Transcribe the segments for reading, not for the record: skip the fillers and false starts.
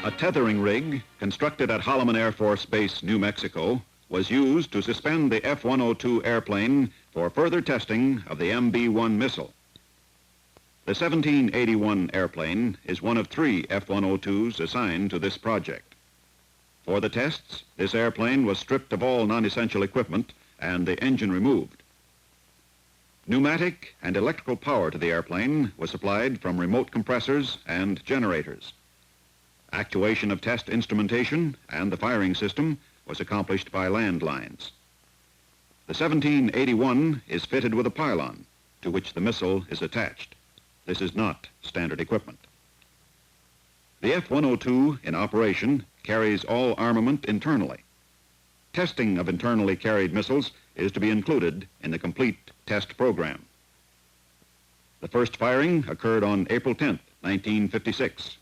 A tethering rig constructed at Holloman Air Force Base, New Mexico, was used to suspend the F-102 airplane for further testing of the MB-1 missile. The 1781 airplane is one of 3 F-102s assigned to this project. For the tests, this airplane was stripped of all non-essential equipment and the engine removed. Pneumatic and electrical power to the airplane was supplied from remote compressors and generators. Actuation of test instrumentation and the firing system was accomplished by landlines. The 1781 is fitted with a pylon to which the missile is attached. This is not standard equipment. The F-102 in operation carries all armament internally. Testing of internally carried missiles is to be included in the complete test program. The first firing occurred on April 10, 1956.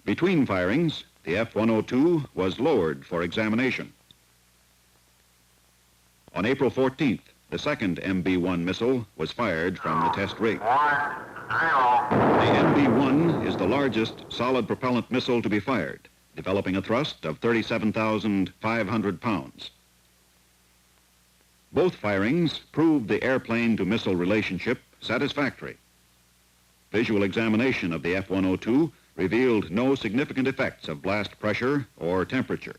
Between firings, the F-102 was lowered for examination. On April 14th, the second MB-1 missile was fired from the test rig. The MB-1 is the largest solid propellant missile to be fired, developing a thrust of 37,500 pounds. Both firings proved the airplane-to-missile relationship satisfactory. Visual examination of the F-102 revealed no significant effects of blast pressure or temperature.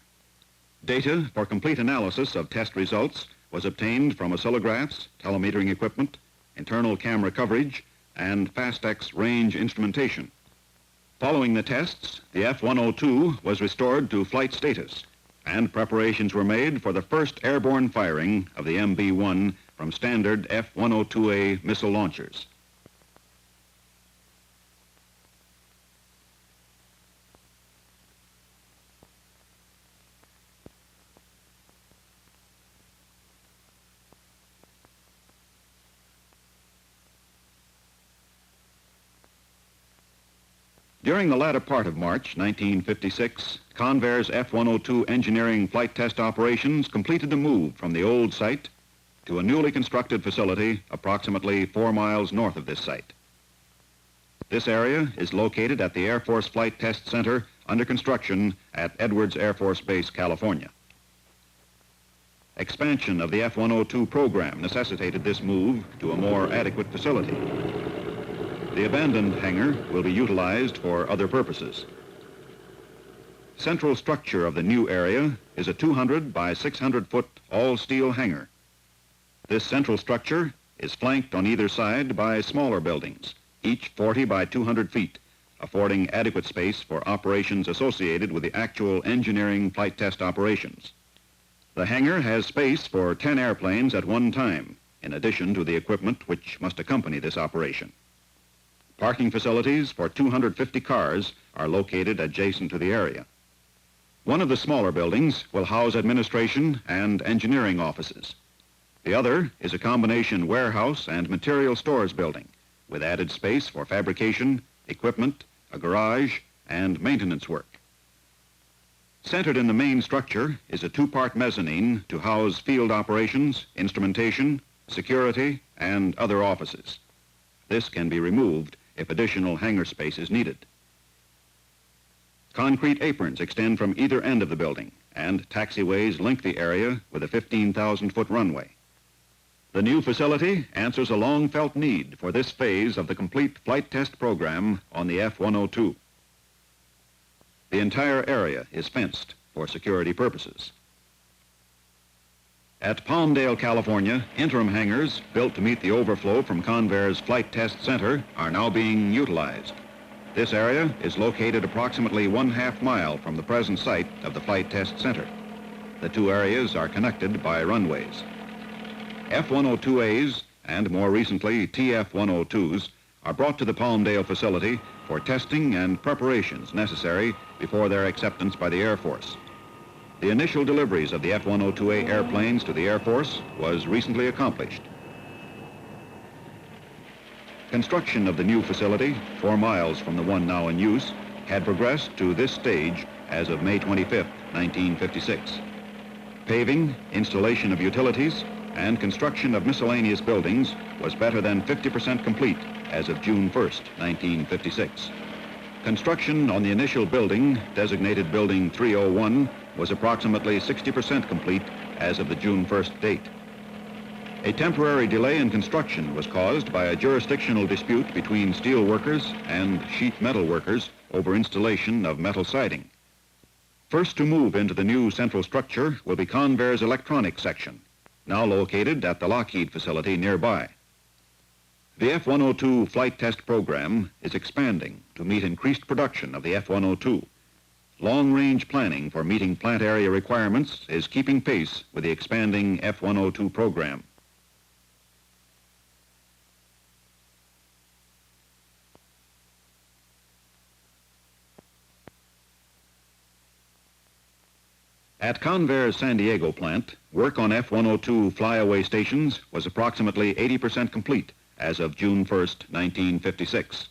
Data for complete analysis of test results was obtained from oscillographs, telemetering equipment, internal camera coverage, and FastX range instrumentation. Following the tests, the F-102 was restored to flight status, and preparations were made for the first airborne firing of the MB-1 from standard F-102A missile launchers. During the latter part of March 1956, Convair's F-102 engineering flight test operations completed the move from the old site to a newly constructed facility approximately 4 miles north of this site. This area is located at the Air Force Flight Test Center under construction at Edwards Air Force Base, California. Expansion of the F-102 program necessitated this move to a more adequate facility. The abandoned hangar will be utilized for other purposes. Central structure of the new area is a 200 by 600 foot all-steel hangar. This central structure is flanked on either side by smaller buildings, each 40 by 200 feet, affording adequate space for operations associated with the actual engineering flight test operations. The hangar has space for 10 airplanes at one time, in addition to the equipment which must accompany this operation. Parking facilities for 250 cars are located adjacent to the area. One of the smaller buildings will house administration and engineering offices. The other is a combination warehouse and material stores building with added space for fabrication, equipment, a garage, and maintenance work. Centered in the main structure is a 2-part mezzanine to house field operations, instrumentation, security, and other offices. This can be removed if additional hangar space is needed. Concrete aprons extend from either end of the building, and taxiways link the area with a 15,000-foot runway. The new facility answers a long-felt need for this phase of the complete flight test program on the F-102. The entire area is fenced for security purposes. At Palmdale, California, interim hangars built to meet the overflow from Convair's Flight Test Center are now being utilized. This area is located approximately 1/2 mile from the present site of the Flight Test Center. The two areas are connected by runways. F-102As and more recently TF-102s are brought to the Palmdale facility for testing and preparations necessary before their acceptance by the Air Force. The initial deliveries of the F-102A airplanes to the Air Force was recently accomplished. Construction of the new facility, 4 miles from the one now in use, had progressed to this stage as of May 25, 1956. Paving, installation of utilities, and construction of miscellaneous buildings was better than 50% complete as of June 1st, 1956. Construction on the initial building, designated Building 301, was approximately 60% complete as of the June 1st date. A temporary delay in construction was caused by a jurisdictional dispute between steel workers and sheet metal workers over installation of metal siding. First to move into the new central structure will be Convair's electronics section, now located at the Lockheed facility nearby. The F-102 flight test program is expanding to meet increased production of the F-102. Long-range planning for meeting plant area requirements is keeping pace with the expanding F-102 program. At Convair's San Diego plant, work on F-102 flyaway stations was approximately 80% complete as of June 1st, 1956.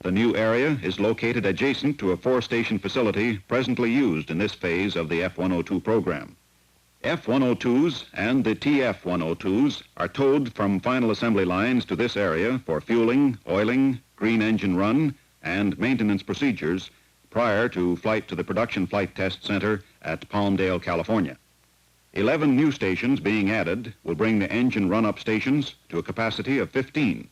The new area is located adjacent to a 4-station facility presently used in this phase of the F-102 program. F-102s and the TF-102s are towed from final assembly lines to this area for fueling, oiling, green engine run, and maintenance procedures prior to flight to the Production Flight Test Center at Palmdale, California. 11 new stations being added will bring the engine run-up stations to a capacity of 15.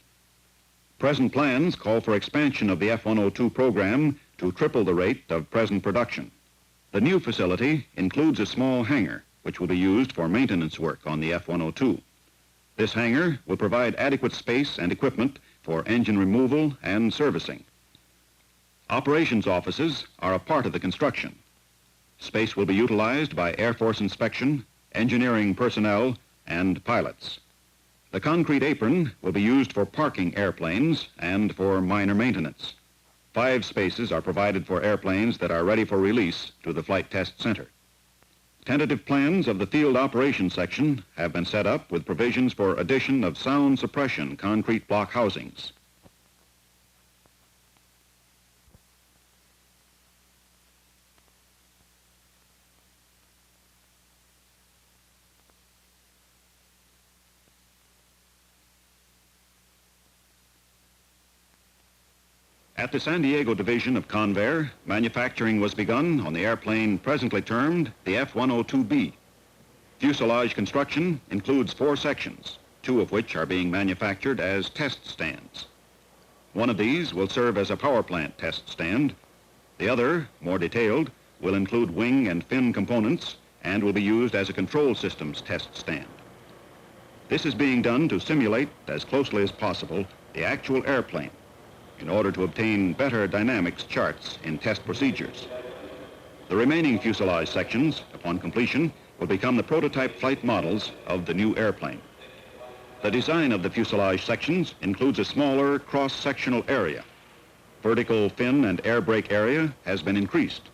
Present plans call for expansion of the F-102 program to triple the rate of present production. The new facility includes a small hangar, which will be used for maintenance work on the F-102. This hangar will provide adequate space and equipment for engine removal and servicing. Operations offices are a part of the construction. Space will be utilized by Air Force inspection, engineering personnel, and pilots. The concrete apron will be used for parking airplanes and for minor maintenance. 5 spaces are provided for airplanes that are ready for release to the Flight Test Center. Tentative plans of the field operations section have been set up with provisions for addition of sound suppression concrete block housings. At the San Diego division of Convair, manufacturing was begun on the airplane presently termed the F-102B. Fuselage construction includes 4 sections, 2 of which are being manufactured as test stands. One of these will serve as a power plant test stand. The other, more detailed, will include wing and fin components and will be used as a control systems test stand. This is being done to simulate as closely as possible the actual airplane in order to obtain better dynamics charts in test procedures. The remaining fuselage sections, upon completion, will become the prototype flight models of the new airplane. The design of the fuselage sections includes a smaller cross-sectional area. Vertical fin and air brake area has been increased.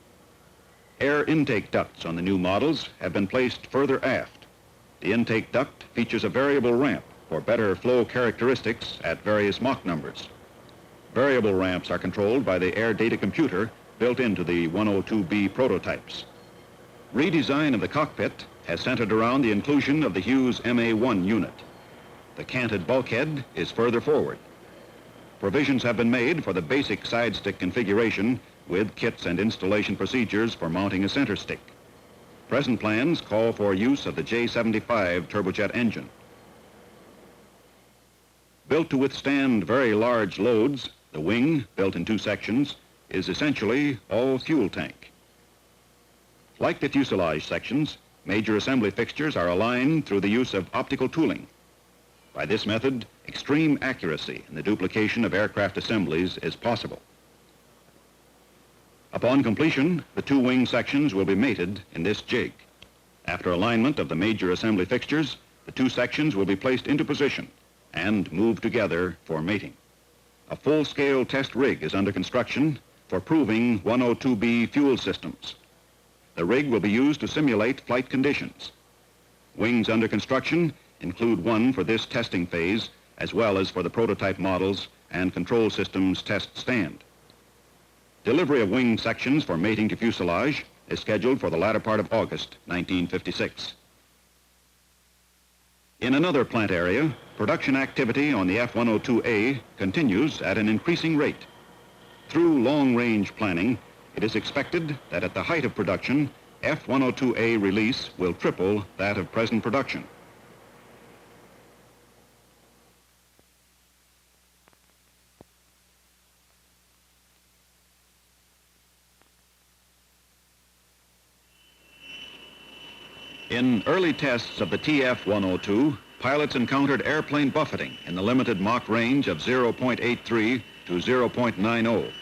Air intake ducts on the new models have been placed further aft. The intake duct features a variable ramp for better flow characteristics at various Mach numbers. Variable ramps are controlled by the air data computer built into the 102B prototypes. Redesign of the cockpit has centered around the inclusion of the Hughes MA-1 unit. The canted bulkhead is further forward. Provisions have been made for the basic side stick configuration with kits and installation procedures for mounting a center stick. Present plans call for use of the J-75 turbojet engine. Built to withstand very large loads, the wing, built in 2 sections, is essentially all fuel tank. Like the fuselage sections, major assembly fixtures are aligned through the use of optical tooling. By this method, extreme accuracy in the duplication of aircraft assemblies is possible. Upon completion, the 2 wing sections will be mated in this jig. After alignment of the major assembly fixtures, the 2 sections will be placed into position and moved together for mating. A full-scale test rig is under construction for proving 102B fuel systems. The rig will be used to simulate flight conditions. Wings under construction include one for this testing phase, as well as for the prototype models and control systems test stand. Delivery of wing sections for mating to fuselage is scheduled for the latter part of August 1956. In another plant area, production activity on the F-102A continues at an increasing rate. Through long-range planning, it is expected that at the height of production, F-102A release will triple that of present production. In early tests of the TF-102, pilots encountered airplane buffeting in the limited Mach range of 0.83 to 0.90.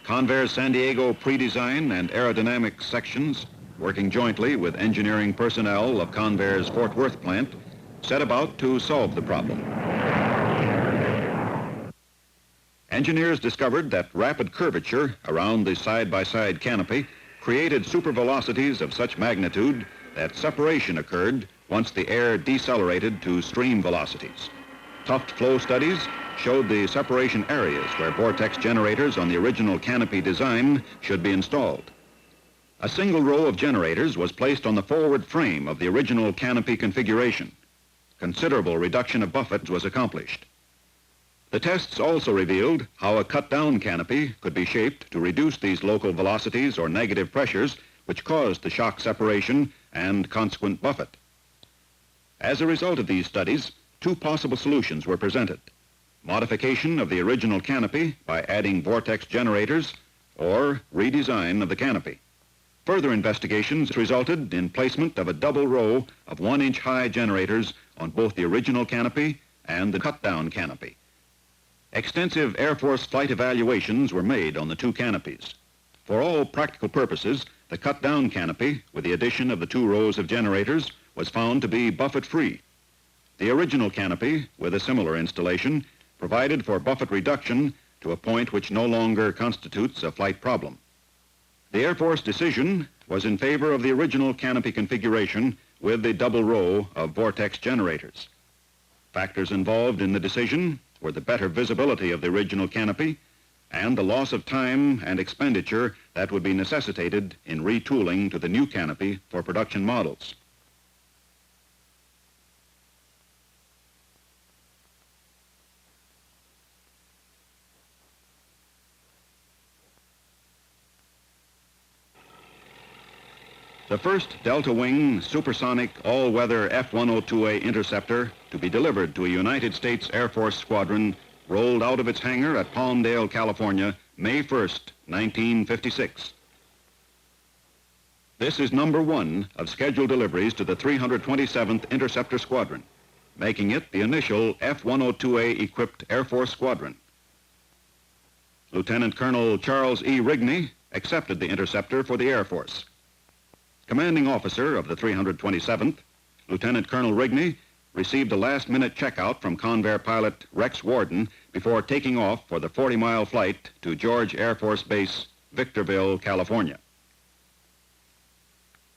Convair's San Diego pre-design and aerodynamics sections, working jointly with engineering personnel of Convair's Fort Worth plant, set about to solve the problem. Engineers discovered that rapid curvature around the side-by-side canopy created supervelocities of such magnitude that separation occurred once the air decelerated to stream velocities. Tuft flow studies showed the separation areas where vortex generators on the original canopy design should be installed. A single row of generators was placed on the forward frame of the original canopy configuration. Considerable reduction of buffet was accomplished. The tests also revealed how a cut-down canopy could be shaped to reduce these local velocities or negative pressures which caused the shock separation and consequent buffet. As a result of these studies, two possible solutions were presented: modification of the original canopy by adding vortex generators, or redesign of the canopy. Further investigations resulted in placement of a double row of 1-inch high generators on both the original canopy and the cut-down canopy. Extensive Air Force flight evaluations were made on the two canopies. For all practical purposes, the cut-down canopy, with the addition of the 2 rows of generators, was found to be buffet-free. The original canopy, with a similar installation, provided for buffet reduction to a point which no longer constitutes a flight problem. The Air Force decision was in favor of the original canopy configuration with the double row of vortex generators. Factors involved in the decision were the better visibility of the original canopy and the loss of time and expenditure that would be necessitated in retooling to the new canopy for production models. The first Delta Wing supersonic all-weather F-102A interceptor to be delivered to a United States Air Force squadron rolled out of its hangar at Palmdale, California, May 1st, 1956. This is number 1 of scheduled deliveries to the 327th Interceptor Squadron, making it the initial F-102A equipped Air Force squadron. Lieutenant Colonel Charles E. Rigney accepted the interceptor for the Air Force. Commanding officer of the 327th, Lieutenant Colonel Rigney, received a last-minute checkout from Convair pilot Rex Warden before taking off for the 40-mile flight to George Air Force Base, Victorville, California.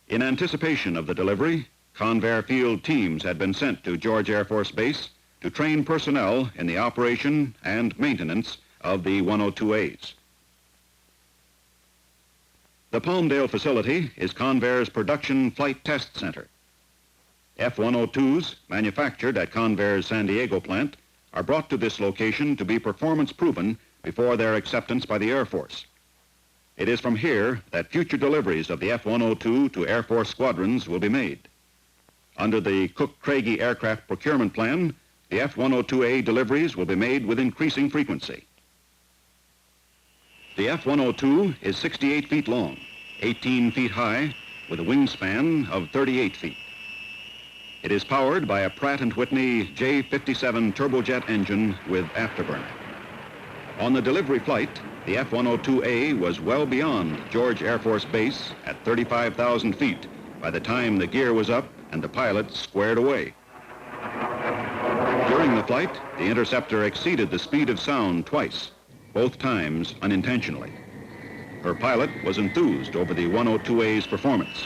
In anticipation of the delivery, Convair field teams had been sent to George Air Force Base to train personnel in the operation and maintenance of the 102As. The Palmdale facility is Convair's production flight test center. F-102s, manufactured at Convair's San Diego plant, are brought to this location to be performance proven before their acceptance by the Air Force. It is from here that future deliveries of the F-102 to Air Force squadrons will be made. Under the Cook-Craigie aircraft procurement plan, the F-102A deliveries will be made with increasing frequency. The F-102 is 68 feet long, 18 feet high, with a wingspan of 38 feet. It is powered by a Pratt & Whitney J57 turbojet engine with afterburner. On the delivery flight, the F-102A was well beyond George Air Force Base at 35,000 feet by the time the gear was up and the pilot squared away. During the flight, the interceptor exceeded the speed of sound twice, both times unintentionally. Her pilot was enthused over the 102A's performance.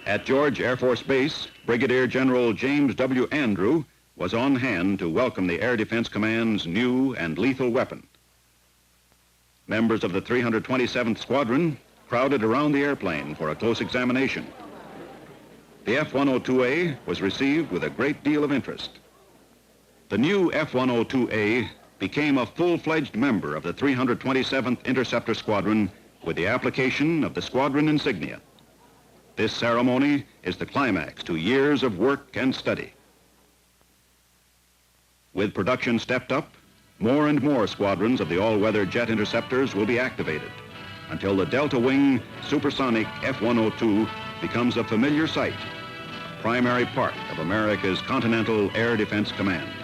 At George Air Force Base, Brigadier General James W. Andrew was on hand to welcome the Air Defense Command's new and lethal weapon. Members of the 327th Squadron crowded around the airplane for a close examination. the F-102A was received with a great deal of interest. The new F-102A became a full-fledged member of the 327th Interceptor Squadron with the application of the squadron insignia. This ceremony is the climax to years of work and study. With production stepped up, more and more squadrons of the all-weather jet interceptors will be activated until the Delta Wing supersonic F-102 becomes a familiar sight, a primary part of America's Continental Air Defense Command.